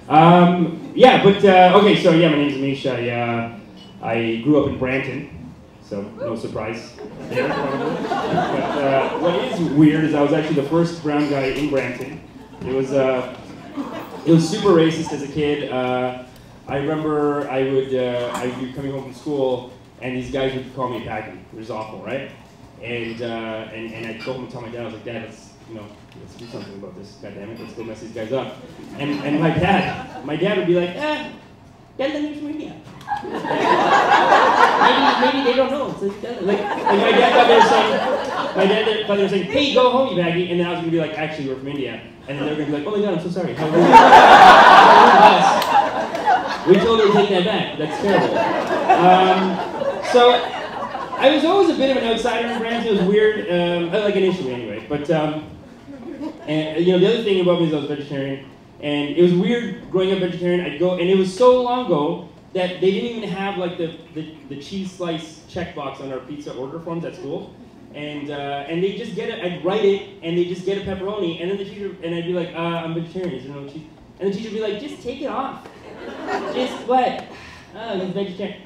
Yeah, but okay. So yeah, my name's Amish. I grew up in Brampton, so no surprise there probably. But what is weird is I was actually the first brown guy in Brampton. It was super racist as a kid. I remember I'd be coming home from school, and these guys would call me a packy. It was awful, right? And I'd go home and tell my dad, I was like, Dad, let's do something about this. God damn it, let's go mess these guys up. And my dad would be like, Dad, let me from India. maybe they don't know. So like my dad thought they were saying, hey, go home, you baggy. And then I was gonna be like, actually, we're from India. And then they were gonna be like, oh my God, I'm so sorry. How rude. We totally take that back. That's terrible. So I was always a bit of an outsider in Brampton. It was weird, like initially anyway. But and the other thing about me is I was vegetarian, and it was weird growing up vegetarian. I'd go, and it was so long ago that they didn't even have like the cheese slice checkbox on our pizza order forms at school, and they just get it. I'd write it, and they just get a pepperoni, and then the teacher and I'd be like, I'm vegetarian. Is there no cheese? And the teacher would be like, just take it off. Just what? Oh, it's vegetarian.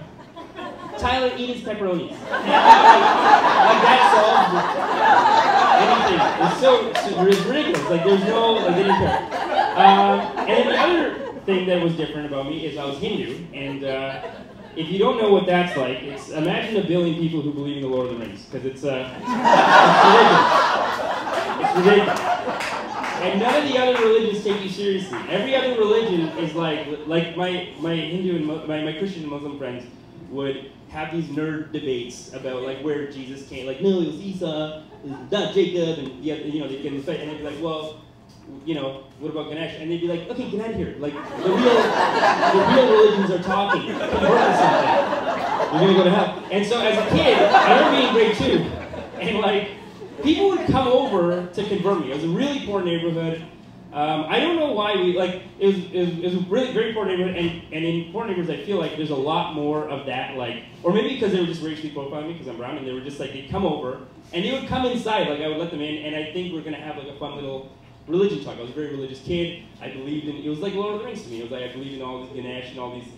Tyler, eat his pepperonis. like that solves anything. It's ridiculous. Like there's no, like they didn't care. And then the other thing that was different about me is I was Hindu, and if you don't know what that's like, imagine a billion people who believe in the Lord of the Rings, because it's ridiculous. It's ridiculous. And none of the other religions take you seriously. Every other religion is like my Hindu and my Christian and Muslim friends would have these nerd debates about like where Jesus came. Like, no, it was Esau, it was not Jacob, and they'd get in the fight, and they'd be like, well, what about Ganesh? And they'd be like, okay, get out of here. Like, the real religions are talking. Convert to something. You're gonna go to hell. And so as a kid, I remember being in grade 2, and like, people would come over to convert me. It was a really poor neighborhood. I don't know why it was a really very poor neighborhood, and in poor neighborhoods I feel like there's a lot more of that, like, or maybe because they were just racially profiling me because I'm brown, and they were just like, they'd come over, and they would come inside, like I would let them in, and I think we're gonna have like a fun little religion talk. I was a very religious kid. I believed in, it was like Lord of the Rings to me. It was like I believed in all these Ganesh and all these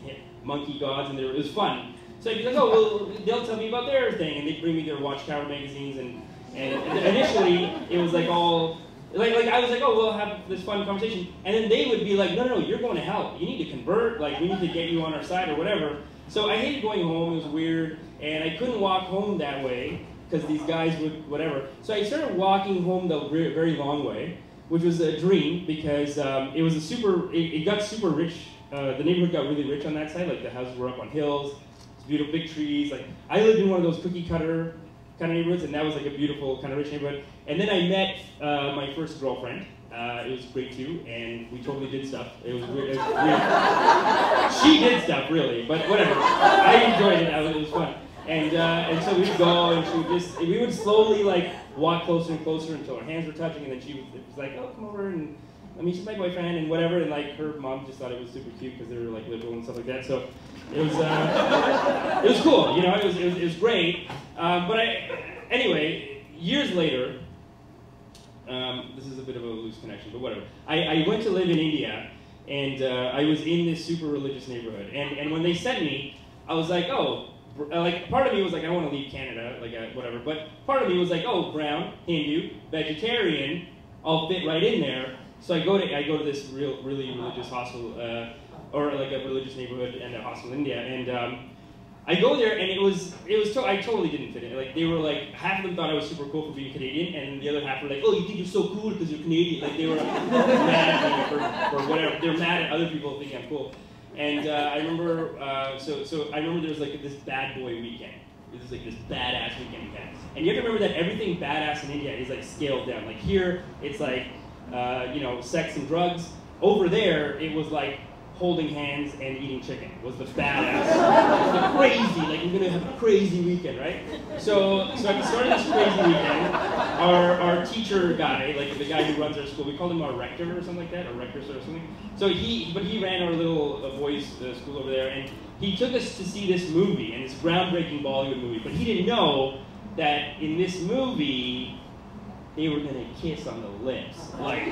monkey gods, and it was fun. So I'd be like, oh, well, they'll tell me about their thing, and they'd bring me their Watchtower magazines, and initially it was like all, like I was like, oh, we'll have this fun conversation, and then they would be like, no, you're going to hell. You need to convert. Like, we need to get you on our side or whatever. So I hated going home. It was weird, and I couldn't walk home that way because these guys would whatever. So I started walking home the very long way, which was a dream because it was it got super rich. The neighborhood got really rich on that side. Like the houses were up on hills, beautiful big trees. Like I lived in one of those cookie cutter kind of neighborhoods, and that was like a beautiful kind of rich neighborhood. And then I met my first girlfriend. It was grade 2, and we totally did stuff. It was weird. She did stuff, really, but whatever. I enjoyed it. It was fun. And so we'd go, and we would slowly like walk closer and closer until our hands were touching, and then she was like, oh, come over, and I mean, she's my boyfriend, and whatever, and like her mom just thought it was super cute because they were like liberal and stuff like that. So it was cool, it was great. But anyway, years later, this is a bit of a loose connection, but whatever. I went to live in India, and I was in this super religious neighborhood, and when they sent me, I was like, oh, like part of me was like, I want to leave Canada, like whatever, but part of me was like, oh, brown, Hindu, vegetarian, I'll fit right in there. So I go to this really religious hostel, or like a religious neighborhood and a hostel in India, and I go there, and I totally didn't fit in. Like they were like, half of them thought I was super cool for being Canadian, and the other half were like, oh, you think you're so cool because you're Canadian. Like they were mad at me for whatever. They're mad at other people thinking I'm cool. And I remember, so I remember there was like this bad boy weekend. It was like this badass weekend we had. And you have to remember that everything badass in India is like scaled down. Like here, it's like, sex and drugs. Over there, it was like holding hands and eating chicken was the badass. It was the crazy, like we're gonna have a crazy weekend, right? So at the start of this crazy weekend, our teacher guy, like the guy who runs our school, we called him our rector or something like that, or rector or something. So he ran our little boys' school over there, and he took us to see this movie, and this groundbreaking Bollywood movie. But he didn't know that in this movie, they were gonna kiss on the lips. Like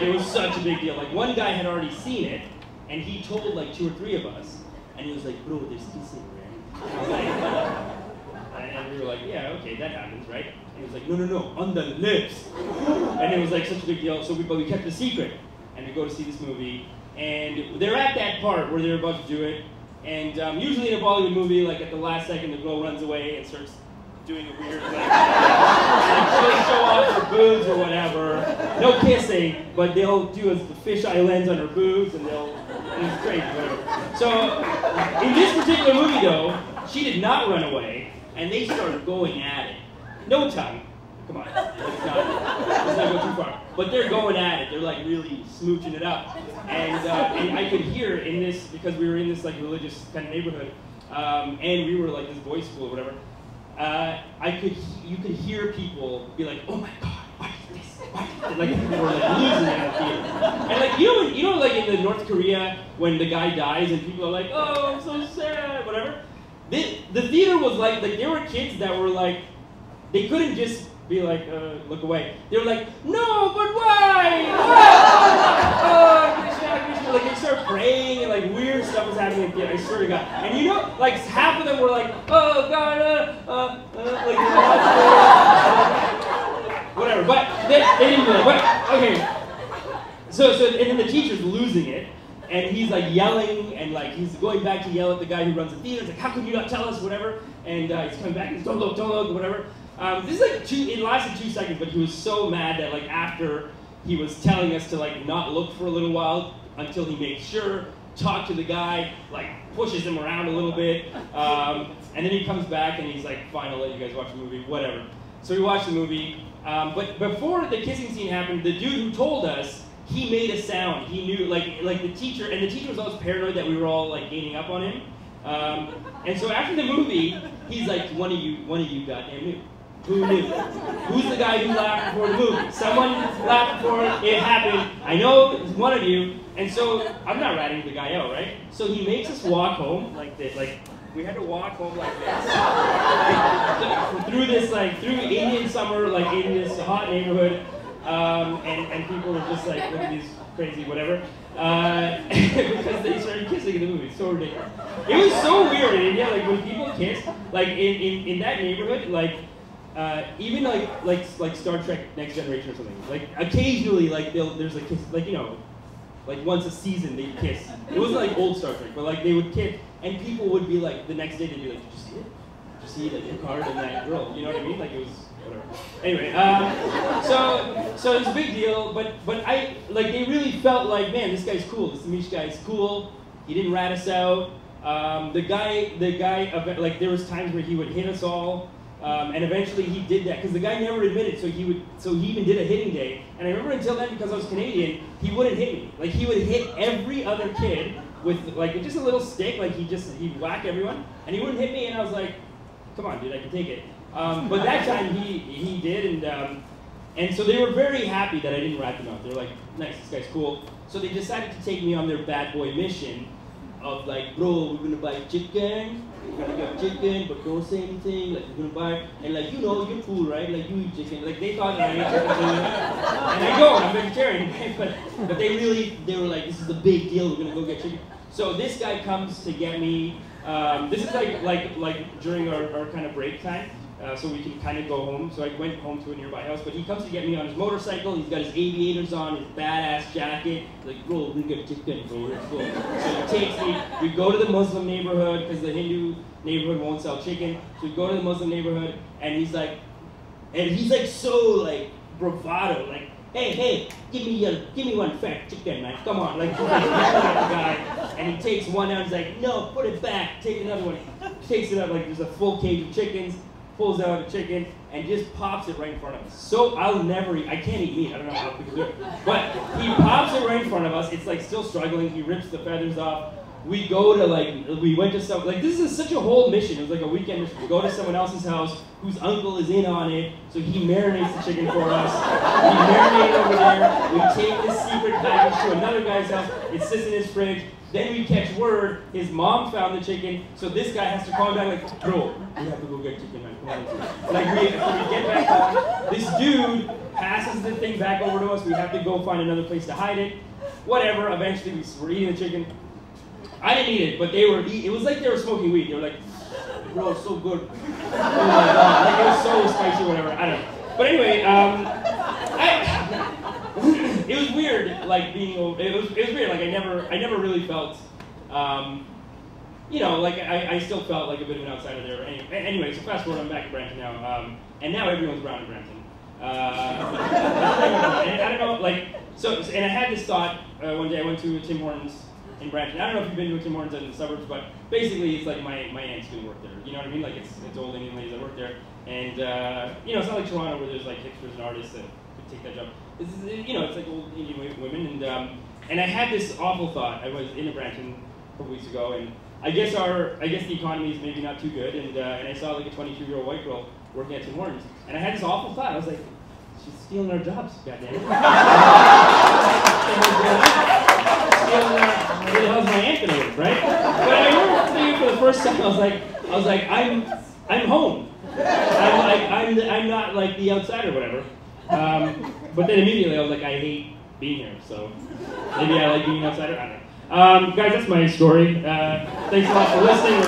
it was such a big deal. Like one guy had already seen it, and he told like 2 or 3 of us, and he was like, bro, there's kissing, right? And I was like, and we were like, yeah, okay, that happens, right? And he was like, no, on the lips. And it was like such a big deal, but we kept it a secret. And we go to see this movie, and they're at that part where they're about to do it, and usually in a Bollywood movie, like at the last second, the girl runs away and starts doing a weird, like show off her boobs or whatever. No kissing, but they'll do the fisheye lens on her boobs, and it's crazy, whatever. So, in this particular movie though, she did not run away, and they started going at it. No tongue. Come on, let's not go too far. But they're going at it. They're like really smooching it up. And I could hear in this, because we were in this like religious kind of neighborhood, and we were like this boys' school or whatever. You could hear people be like, oh my God, what is this? What is this? Like people were like losing it in the theater. And like you know like in the North Korea when the guy dies and people are like, oh, I'm so sad, whatever. The theater was like there were kids that were like, they couldn't just be like, look away. They were like, no, but why? Oh, Krishna, Krishna. Like they start praying and like weird stuff was happening in the theater, I swear to God. And you know, like half of them were like, oh God, like whatever. But they didn't do that. But okay. So and then the teacher's losing it. And he's like yelling, and like he's going back to yell at the guy who runs the theater. He's like, how could you not tell us, whatever? And he's coming back, and he's don't look, whatever. This is like it lasted 2 seconds, but he was so mad that like after he was telling us to like not look for a little while until he made sure, talk to the guy, like pushes him around a little bit, and then he comes back and he's like, fine, I'll let you guys watch the movie, whatever. So we watched the movie, but before the kissing scene happened, the dude who told us, he made a sound. He knew, like the teacher, and the teacher was always paranoid that we were all like gaining up on him. And so after the movie, he's like, one of you goddamn knew. Who knew? Who's the guy who laughed before the movie? Someone laughed before it happened. I know it's one of you. And so I'm not ratting the guy out, right? So he makes us walk home like this. Like we had to walk home like this, through Indian summer, like in this hot neighborhood. And people were just like, look at these crazy whatever, because they started kissing in the movie. It's so ridiculous. It was so weird in India, like when people kiss, like in that neighborhood, like even like Star Trek Next Generation or something. Like occasionally, like there's a kiss, like you know, like once a season they'd kiss. It wasn't like old Star Trek, but like they would kiss, and people would be like, the next day they'd be like, did you see it? Did you see like Picard and that girl? You know what I mean? Like it was. Whatever. Anyway, so it's a big deal, but I like they really felt like, man, this guy's cool. This Amish guy's cool. He didn't rat us out. The guy, like there was times where he would hit us all, and eventually he did that because the guy never admitted. So he even did a hitting day. And I remember until then, because I was Canadian, he wouldn't hit me. Like he would hit every other kid with like just a little stick. Like he'd whack everyone, and he wouldn't hit me. And I was like, come on, dude, I can take it. But that time he did, and so they were very happy that I didn't rat them out. They were like, nice, this guy's cool. So they decided to take me on their bad boy mission of like, bro, we're gonna buy chicken, we're gonna get chicken, but don't say anything, like we're gonna buy, and like, you know, you're cool, right? Like you eat chicken. Like they thought that I ate chicken too. And I don't, I'm vegetarian, right? But they were like, this is a big deal, we're gonna go get chicken. So this guy comes to get me, this is like during our kind of break time. So we can kind of go home. So I went home to a nearby house, but he comes to get me on his motorcycle. He's got his aviators on, his badass jacket. He's like, bro, we get chicken, bro, let's go. So he takes me. We go to the Muslim neighborhood because the Hindu neighborhood won't sell chicken. So we go to the Muslim neighborhood, and he's like so like bravado, like, hey, give me one fat chicken, man. Come on, like he's like yelling at the guy, and he takes one out. He's like, no, put it back. Take another one. He takes it out like there's a full cage of chickens. Pulls out a chicken and just pops it right in front of us. So I can't eat meat, I don't know how people do it. But he pops it right in front of us, it's like still struggling, he rips the feathers off, we go to we went to some, this is such a whole mission. It was like a weekend mission. We go to someone else's house whose uncle is in on it, so he marinates the chicken for us. We marinate over there. We take this secret package to another guy's house. It sits in his fridge. Then we catch word his mom found the chicken, so this guy has to call him back like, bro, we have to go get chicken, man. Come on. We get back home. This dude passes the thing back over to us. We have to go find another place to hide it. Whatever. Eventually, we're eating the chicken. I didn't eat it, but they were. It was like they were smoking weed. They were like, bro, it's so good. Oh my god, it was so spicy, whatever. I don't know. But anyway, it was weird, being. It was weird. I never really felt. I still felt like a bit of an outsider there. Anyway, so fast forward, I'm back in Brampton now, and now everyone's around in Brampton. And I don't know, and I had this thought one day. I went to Tim Hortons in Brampton. I don't know if you've been to a Tim Hortons in the suburbs, but basically it's like my aunt's gonna work there. You know what I mean? It's old Indian ladies that work there, and it's not like Toronto where there's hipsters and artists that could take that job. It's like old Indian women, and I had this awful thought. I was in Brampton a couple weeks ago, and I guess the economy is maybe not too good, and I saw a 22-year-old white girl working at Tim Hortons, and I had this awful thought. I was like, she's stealing our jobs, goddammit. Where the hell's my aunt gonna work, right? But I remember thinking for the first time, I was like, I'm home. I'm not the outsider, whatever. But then immediately I was like, I hate being here, so maybe I like being an outsider. I don't know. Guys, that's my story. Thanks a lot for listening.